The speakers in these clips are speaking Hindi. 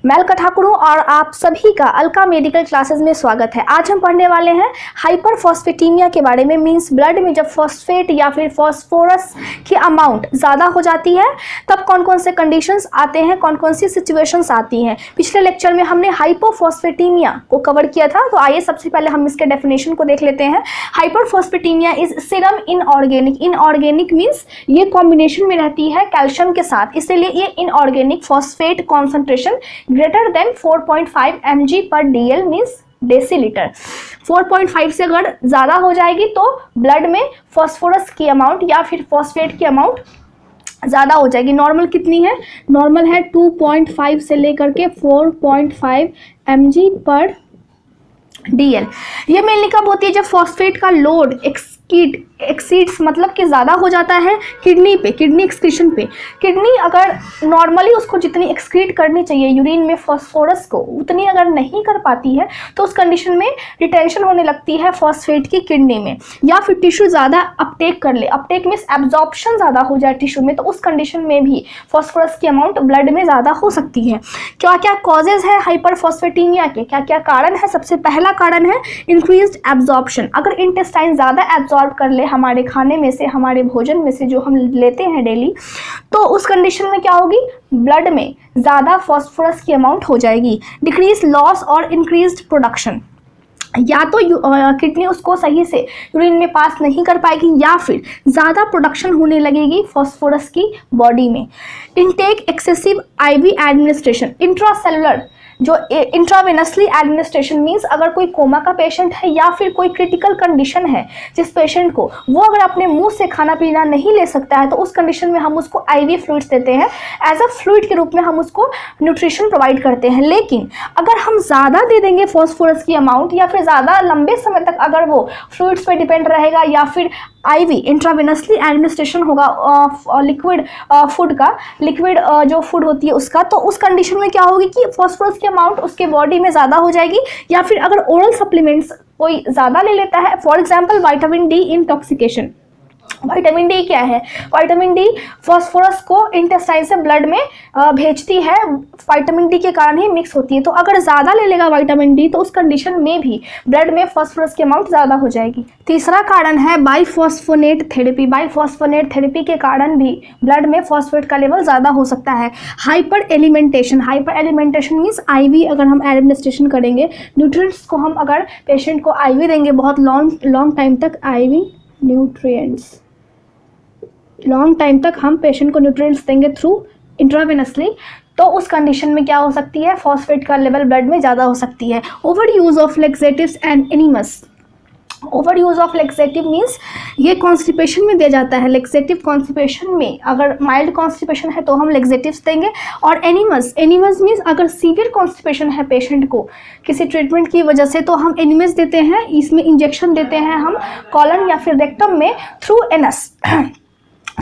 मैं अलका ठाकुर हूँ और आप सभी का अलका मेडिकल क्लासेस में स्वागत है। आज हम पढ़ने वाले हैं हाइपरफॉस्फेटीमिया के बारे में। मींस ब्लड में जब फॉस्फेट या फिर फॉस्फोरस की अमाउंट ज़्यादा हो जाती है तब कौन कौन से कंडीशंस आते हैं, कौन कौन सी सिचुएशंस आती हैं। पिछले लेक्चर में हमने हाइपोफॉस्फेटीमिया को कवर किया था, तो आइए सबसे पहले हम इसके डेफिनेशन को देख लेते हैं। Hyperphosphatemia is serum inorganic. Inorganic means ये कॉम्बिनेशन में रहती है कैल्शियम के साथ, इसीलिए ये inorganic phosphate concentration greater than 4.5 mg per DL means decilitre. 4.5 से अगर ज़्यादा हो जाएगी तो ब्लड में फॉस्फोरस की अमाउंट या फिर फॉस्फेट की अमाउंट ज़्यादा हो जाएगी। नॉर्मल कितनी है? नॉर्मल है 2.5 से लेकर के 4.5 mg पर DL। ये मेनली कब होती है? जब फॉस्फेट का लोड एक्सीड्स मतलब कि ज़्यादा हो जाता है किडनी पे, किडनी एक्सक्रीशन पे। किडनी अगर नॉर्मली उसको जितनी एक्सक्रीट करनी चाहिए यूरिन में फॉस्फोरस को, उतनी अगर नहीं कर पाती है तो उस कंडीशन में रिटेंशन होने लगती है फॉस्फेट की किडनी में, या फिर टिश्यू ज़्यादा अपटेक कर ले। अपटेक मीन्स एब्जॉर्प्शन ज़्यादा हो जाए टिश्यू में, तो उस कंडीशन में भी फॉस्फोरस की अमाउंट ब्लड में ज़्यादा हो सकती है। क्या क्या कॉजेज़ है हाइपरफॉस्फेटीमिया के, क्या क्या कारण है? सबसे पहला कारण है इंक्रीज्ड एब्जॉर्प्शन। अगर इंटेस्टाइन ज़्यादा एब्जॉर्ब कर ले हमारे खाने में से, हमारे भोजन में से जो हम लेते हैं डेली, तो उस कंडीशन में क्या होगी? ब्लड में ज़्यादा फॉस्फोरस की अमाउंट हो जाएगी। डिक्रीज लॉस और इंक्रीज्ड प्रोडक्शन। या तो किडनी उसको सही से यूरिन में पास नहीं कर पाएगी या फिर ज़्यादा प्रोडक्शन होने लगेगी फॉस्फोरस की बॉडी में। Intake excessive IV administration. Intracellular जो इंट्रावेनसली एडमिनिस्ट्रेशन मीन्स अगर कोई कोमा का पेशेंट है या फिर कोई क्रिटिकल कंडीशन है जिस पेशेंट को वो अगर अपने मुंह से खाना पीना नहीं ले सकता है, तो उस कंडीशन में हम उसको IV फ्लूइड्स देते हैं। एज अ फ्लूइड के रूप में हम उसको न्यूट्रिशन प्रोवाइड करते हैं। लेकिन अगर हम ज़्यादा दे देंगे फॉस्फोरस की अमाउंट या फिर ज़्यादा लंबे समय तक अगर वो फ्लूइड्स पे डिपेंड रहेगा या फिर IV इंट्रावेनसली एडमिनिस्ट्रेशन होगा लिक्विड फूड का, लिक्विड जो फूड होती है उसका, तो उस कंडीशन में क्या होगी कि फॉस्फोरस की अमाउंट उसके बॉडी में ज़्यादा हो जाएगी। या फिर अगर ओरल सप्लीमेंट्स कोई ज़्यादा ले लेता है, for example vitamin D intoxication. Vitamin D क्या है? विटामिन D फॉस्फोरस को इंटेस्टाइन से ब्लड में भेजती है, विटामिन D के कारण ही मिक्स होती है। तो अगर ज़्यादा ले लेगा विटामिन D तो उस कंडीशन में भी ब्लड में फॉस्फोरस की अमाउंट ज़्यादा हो जाएगी। तीसरा कारण है बाइफॉस्फोनेट थेरेपी। बाइफॉस्फोनेट थेरेपी के कारण भी ब्लड में फॉस्फेट का लेवल ज़्यादा हो सकता है। हाइपर एलिमेंटेशन। हाइपर एलिमेंटेशन मीन्स IV अगर हम एडमिनिस्ट्रेशन करेंगे, न्यूट्रिएंट्स को हम अगर पेशेंट को IV देंगे बहुत लॉन्ग टाइम तक, IV न्यूट्रिएंट्स लॉन्ग टाइम तक हम पेशेंट को न्यूट्रिएंट्स देंगे थ्रू इंट्रावेनसली, तो उस कंडीशन में क्या हो सकती है? फॉस्फेट का लेवल ब्लड में ज़्यादा हो सकती है। Over use of laxatives and एनिमस। Over use of laxative means ये कॉन्स्टिपेशन में दिया जाता है। लेक्सेटिव कॉन्स्टिपेशन में अगर माइल्ड कॉन्स्टिपेशन है तो हम लेक्सेटिव्स देंगे। और एनिमस मीन्स अगर सीवियर कॉन्स्टिपेशन है पेशेंट को किसी ट्रीटमेंट की वजह से, तो हम एनिमस देते हैं। इसमें इंजेक्शन देते हैं हम कॉलन या फिर रेक्टम में थ्रू एनस।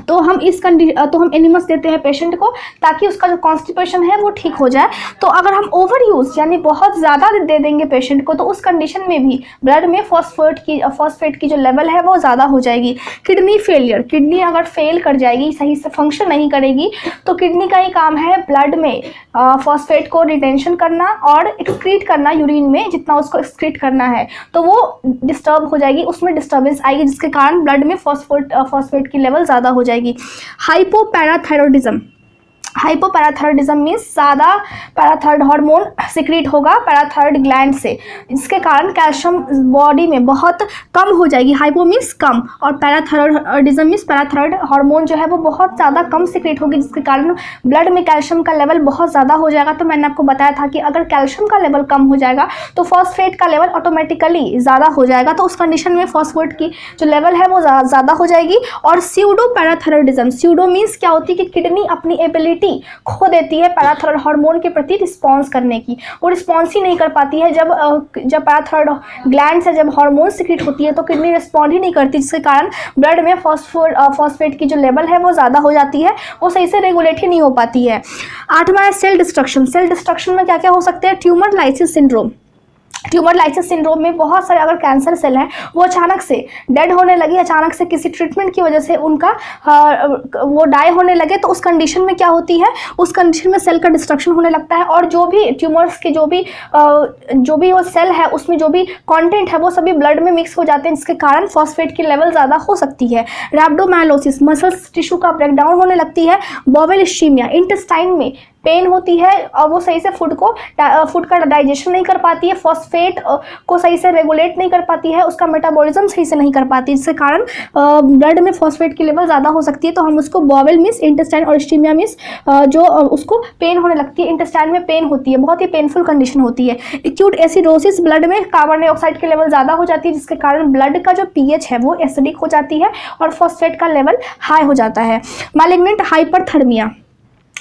तो हम एनिमस देते हैं पेशेंट को ताकि उसका जो कॉन्स्टिपेशन है वो ठीक हो जाए। तो अगर हम ओवर यूज यानी बहुत ज़्यादा दे देंगे पेशेंट को, तो उस कंडीशन में भी ब्लड में फॉस्फेट की जो लेवल है वो ज़्यादा हो जाएगी। Kidney failure. किडनी अगर फेल कर जाएगी, सही से फंक्शन नहीं करेगी, तो किडनी का ही काम है ब्लड में फॉस्फेट को रिटेंशन करना और एक्सक्रीट करना यूरिन में, जितना उसको एक्सक्रीट करना है, तो वो डिस्टर्ब हो जाएगी, उसमें डिस्टर्बेंस आएगी जिसके कारण ब्लड में फॉस्फेट की लेवल ज़्यादा हो जाएगी। हाइपोपैराथायरॉइडिज्म। हाइपोपैराथायरॉइडिज्म मीन्स ज़्यादा पैराथायरॉइड हार्मोन सिक्रीट होगा पैराथायरॉइड ग्लैंड से, जिसके कारण कैल्शियम बॉडी में बहुत कम हो जाएगी। हाइपो मीन्स कम और पैराथायरॉइडिज्म मीन्स पैराथायरॉइड हार्मोन जो है वो बहुत ज़्यादा कम सिक्रीट होगी, जिसके कारण ब्लड में कैल्शियम का लेवल बहुत ज़्यादा हो जाएगा। तो मैंने आपको बताया था कि अगर कैल्शियम का लेवल कम हो जाएगा तो फॉस्फेट का लेवल ऑटोमेटिकली ज़्यादा हो जाएगा। तो उस कंडीशन में फॉस्फेट की जो लेवल है वो ज़्यादा हो जाएगी। और स्यूडो पैराथायरॉइडिज्म। स्यूडो मीन्स क्या होती है कि किडनी अपनी एबिलिटी खो देती है पैराथायरॉइड हार्मोन के प्रति रिस्पॉन्स करने की, वो रिस्पॉन्स ही नहीं कर पाती है। जब पैराथायरॉइड ग्लैंड से जब हार्मोन सिक्रीट होती है तो किडनी रिस्पॉन्ड ही नहीं करती, जिसके कारण ब्लड में फॉस्फेट की जो लेवल है वो ज़्यादा हो जाती है, वो सही से रेगुलेट ही नहीं हो पाती है। 8वां है सेल डिस्ट्रक्शन। सेल डिस्ट्रक्शन में क्या क्या हो सकते हैं? Tumour lysis syndrome. Tumour lysis syndrome में बहुत सारे अगर कैंसर सेल हैं वो अचानक से डेड होने लगे, अचानक से किसी ट्रीटमेंट की वजह से उनका वो डाई होने लगे, तो उस कंडीशन में क्या होती है, उस कंडीशन में सेल का डिस्ट्रक्शन होने लगता है और जो भी ट्यूमर्स के जो भी वो सेल है उसमें जो भी कंटेंट है वो सभी ब्लड में मिक्स हो जाते हैं, जिसके कारण फॉस्फेट की लेवल ज़्यादा हो सकती है। रैप्डोमाइलोसिस, मसल्स टिश्यू का ब्रेकडाउन होने लगती है। बॉवेल इश्चीमिया, इंटेस्टाइन में पेन होती है और वो सही से फूड का डाइजेशन नहीं कर पाती है, फॉस्फेट को सही से रेगुलेट नहीं कर पाती है, उसका मेटाबॉलिज्म सही से नहीं कर पाती, जिसके कारण ब्लड में फॉस्फेट की लेवल ज़्यादा हो सकती है। तो हम उसको बॉवेल मिस, इंटेस्टाइन और इश्चीमिया मिस जो उसको पेन होने लगती है, इंटेस्टाइन में पेन होती है, बहुत ही पेनफुल कंडीशन होती है। एक्यूट एसिडोसिस, ब्लड में कार्बन डाइऑक्साइड की लेवल ज़्यादा हो जाती है, जिसके कारण ब्लड का जो पीएच है वो एसिडिक हो जाती है और फॉस्फेट का लेवल हाई हो जाता है। मैलिग्नेंट हाइपरथर्मिया,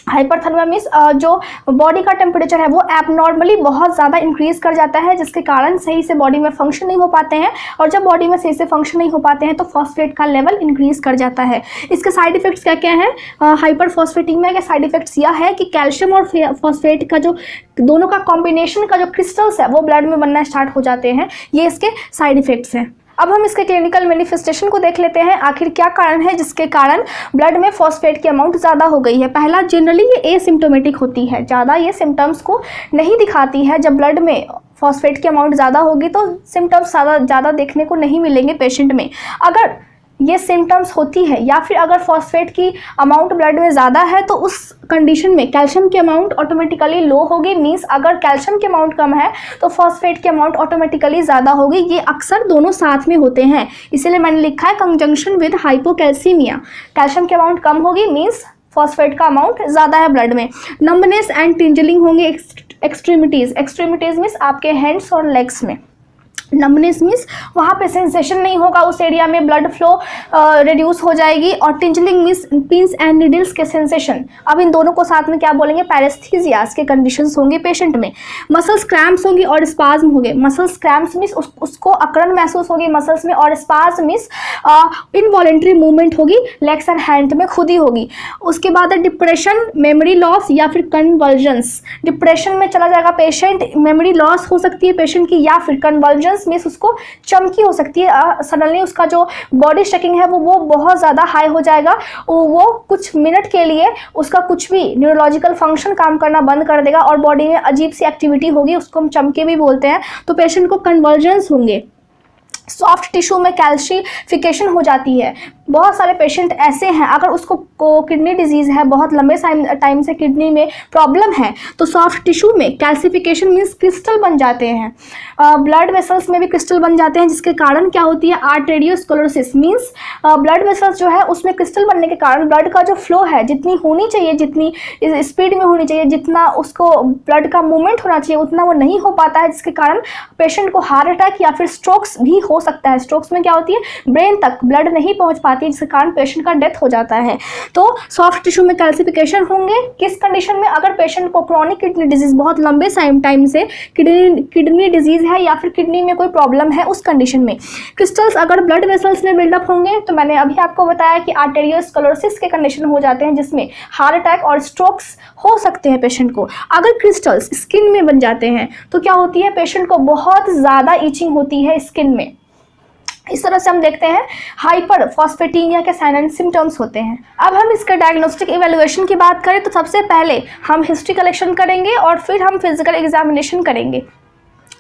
हाइपरथर्मिया मीन्स जो बॉडी का टेम्परेचर है वो एबनॉर्मली बहुत ज़्यादा इंक्रीज़ कर जाता है, जिसके कारण सही से बॉडी में फंक्शन नहीं हो पाते हैं, और जब बॉडी में सही से फंक्शन नहीं हो पाते हैं तो फॉस्फेट का लेवल इंक्रीज़ कर जाता है। इसके साइड इफ़ेक्ट्स क्या क्या हैं? हाइपरफॉस्फेटीमिया के साइड इफ़ेक्ट्स यह है कि कैल्शियम और फॉस्फेट का जो दोनों का कॉम्बिनेशन का जो क्रिस्टल्स है वो ब्लड में बनना स्टार्ट हो जाते हैं। ये इसके साइड इफ़ेक्ट्स हैं। अब हम इसके क्लिनिकल मैनिफेस्टेशन को देख लेते हैं, आखिर क्या कारण है जिसके कारण ब्लड में फॉस्फेट की अमाउंट ज़्यादा हो गई है। पहला, जनरली ये एसिम्प्टोमेटिक होती है, ज़्यादा ये सिम्टम्स को नहीं दिखाती है। जब ब्लड में फॉस्फेट की अमाउंट ज़्यादा होगी तो सिम्टम्स ज़्यादा देखने को नहीं मिलेंगे पेशेंट में। अगर ये सिम्टम्स होती है या फिर अगर फॉस्फेट की अमाउंट ब्लड में ज़्यादा है तो उस कंडीशन में कैल्शियम की अमाउंट ऑटोमेटिकली लो होगी। मींस अगर कैल्शियम की अमाउंट कम है तो फॉस्फेट की अमाउंट ऑटोमेटिकली ज़्यादा होगी। ये अक्सर दोनों साथ में होते हैं, इसीलिए मैंने लिखा है कंजंक्शन विद हाइपोकैल्सीमिया। कैल्शियम की अमाउंट कम होगी मीन्स फॉस्फेट का अमाउंट ज़्यादा है ब्लड में। नंबनेस एंड टिंजलिंग होंगे एक्सट्रीमिटीज़, एक्सट्रीमिटीज़ मीन्स आपके हैंड्स और लेग्स में। नंबनेस मीन्स वहाँ पे सेंसेशन नहीं होगा, उस एरिया में ब्लड फ्लो रिड्यूस हो जाएगी। और टिंजलिंग मीन्स पिंस एंड निडल्स के सेंसेशन। अब इन दोनों को साथ में क्या बोलेंगे? पैरेस्थीसियास के कंडीशंस होंगे पेशेंट में। मसल्स क्रैम्प्स होंगी और स्पाज्म होंगे। मसल्स क्रैम्प्स मीन्स उसको अकड़न महसूस होगी मसल्स में, और स्पाज्म मीन्स इनवॉलेंट्री मूवमेंट होगी लेग्स एंड हैंड में खुद ही होगी। उसके बाद है डिप्रेशन, मेमोरी लॉस या फिर कन्वर्जन्स। डिप्रेशन में चला जाएगा पेशेंट, मेमोरी लॉस हो सकती है पेशेंट की, या फिर कन्वर्जन्स मीन्स उसको चमकी हो सकती है, सडनली उसका जो बॉडी शेकिंग है वो बहुत ज़्यादा हाई हो जाएगा, वो कुछ मिनट के लिए उसका कुछ भी न्यूरोलॉजिकल फंक्शन काम करना बंद कर देगा और बॉडी में अजीब सी एक्टिविटी होगी, उसको हम चमके भी बोलते हैं। तो पेशेंट को कन्वर्जन्स होंगे। सॉफ्ट टिश्यू में कैल्शिफिकेशन हो जाती है। बहुत सारे पेशेंट ऐसे हैं अगर उसको किडनी डिजीज़ है, बहुत लंबे टाइम से किडनी में प्रॉब्लम है, तो सॉफ्ट टिश्यू में कैल्सिफिकेशन मीन्स क्रिस्टल बन जाते हैं। ब्लड वेसल्स में भी क्रिस्टल बन जाते हैं, जिसके कारण क्या होती है? आर्टेरियोस्क्लेरोसिस मीन्स ब्लड वेसल्स जो है उसमें क्रिस्टल बनने के कारण ब्लड का जो फ्लो है जितनी होनी चाहिए, जितनी स्पीड में होनी चाहिए, जितना उसको ब्लड का मूवमेंट होना चाहिए उतना वो नहीं हो पाता है, जिसके कारण पेशेंट को हार्ट अटैक या फिर स्ट्रोक्स भी हो सकता है। स्ट्रोक्स में क्या होती है? ब्रेन तक ब्लड नहीं पहुंच पाती, जिसके कारण पेशेंट का डेथ हो जाता है। तो सॉफ्ट टिश्यू में कैल्सिफिकेशन होंगे किस कंडीशन में? अगर पेशेंट को क्रोनिक किडनी डिजीज, बहुत लंबे टाइम से किडनी डिजीज है या फिर किडनी में कोई प्रॉब्लम है, उस कंडीशन में। क्रिस्टल्स अगर ब्लड वेसल्स में बिल्डअप होंगे तो मैंने अभी आपको बताया कि आर्टेरियोस्क्लेरोसिस के कंडीशन हो जाते हैं, जिसमें हार्ट अटैक और स्ट्रोक्स हो सकते हैं पेशेंट को। अगर क्रिस्टल्स स्किन में बन जाते हैं तो क्या होती है? पेशेंट को बहुत ज़्यादा ईचिंग होती है स्किन में। इस तरह से हम देखते हैं हाइपर फॉस्फेटीमिया के साइन एंड सिम्टम्स होते हैं। अब हम इसके डायग्नोस्टिक इवैल्यूएशन की बात करें तो सबसे पहले हम हिस्ट्री कलेक्शन करेंगे और फिर हम फिजिकल एग्जामिनेशन करेंगे।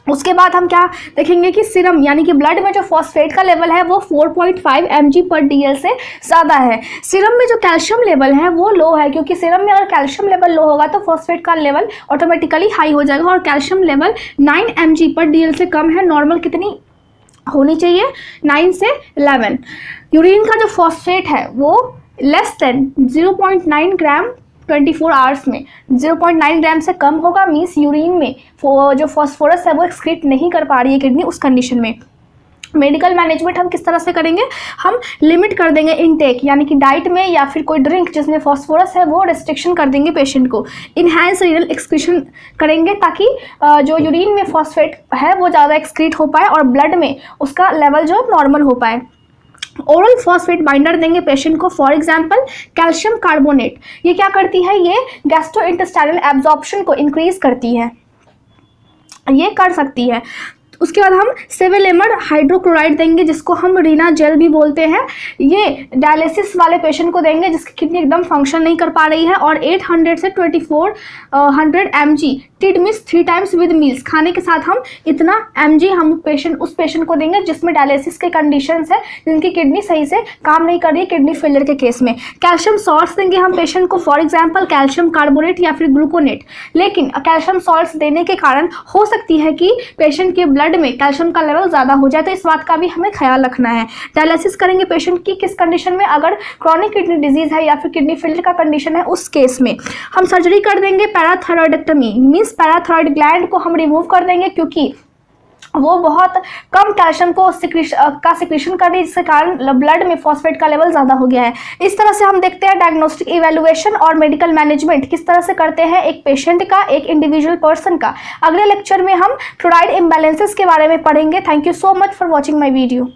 उसके बाद हम क्या देखेंगे कि सीरम यानी कि ब्लड में जो फॉस्फेट का लेवल है वो 4.5 mg/dl से ज़्यादा है। सीरम में जो कैल्शियम लेवल है वो लो है, क्योंकि सीरम में अगर कैल्शियम लेवल लो होगा तो फॉस्फेट का लेवल ऑटोमेटिकली हाई हो जाएगा, और कैल्शियम लेवल 9 mg/dl से कम है। नॉर्मल कितनी होनी चाहिए? 9 से 11। यूरिन का जो फॉस्फेट है वो लेस देन 0.9 ग्राम 24 आवर्स में, 0.9 ग्राम से कम होगा, मीन्स यूरिन में जो फॉस्फोरस है वो एक्सक्रीट नहीं कर पा रही है किडनी, उस कंडीशन में। मेडिकल मैनेजमेंट हम किस तरह से करेंगे? हम लिमिट कर देंगे इनटेक, यानी कि डाइट में या फिर कोई ड्रिंक जिसमें फॉस्फोरस है वो रिस्ट्रिक्शन कर देंगे पेशेंट को। इनहैंस रीनल एक्सक्रीशन करेंगे ताकि जो यूरिन में फॉस्फेट है वो ज़्यादा एक्सक्रीट हो पाए और ब्लड में उसका लेवल जो नॉर्मल हो पाए। ओरल फॉस्फेट बाइंडर देंगे पेशेंट को, फॉर एग्जांपल कैल्शियम कार्बोनेट। ये क्या करती है? ये गैस्ट्रोइंटेस्टाइनल एब्जॉर्प्शन को इंक्रीज करती है। ये कर सकती है। उसके बाद हम सेवेलेमर हाइड्रोक्लोराइड देंगे, जिसको हम रीना जेल भी बोलते हैं। ये डायलिसिस वाले पेशेंट को देंगे जिसकी किडनी एकदम फंक्शन नहीं कर पा रही है। और 800 से 2400 mg TID means 3 times with meals, खाने के साथ हम इतना mg हम उस पेशेंट को देंगे जिसमें डायलिसिस के कंडीशंस है, जिनकी किडनी सही से काम नहीं कर रही है किडनी फेलियर के केस में। कैल्शियम सॉल्ट्स देंगे हम पेशेंट को, फॉर एग्जाम्पल कैल्शियम कार्बोनेट या फिर ग्लूकोनेट। लेकिन कैल्शियम सॉल्ट्स देने के कारण हो सकती है कि पेशेंट के ब्लड में कैल्शियम का लेवल ज़्यादा हो जाए, तो इस बात का भी हमें ख्याल रखना है। डायलिसिस करेंगे पेशेंट की किस कंडीशन में, अगर क्रॉनिक किडनी डिजीज है या फिर किडनी फेलियर का कंडीशन है, उस केस में हम सर्जरी कर देंगे पैराथायरॉइडेक्टमी, मींस पैराथायरॉइड ग्लैंड को हम रिमूव कर देंगे क्योंकि वो बहुत कम कैल्शियम को सिक्रीशन कर रही है, जिसके कारण ब्लड में फॉस्फेट का लेवल ज़्यादा हो गया है। इस तरह से हम देखते हैं डायग्नोस्टिक इवैल्यूएशन और मेडिकल मैनेजमेंट किस तरह से करते हैं एक पेशेंट का, एक इंडिविजुअल पर्सन का। अगले लेक्चर में हम क्लोराइड इम्बैलेंसेस के बारे में पढ़ेंगे। Thank you so much for watching my video.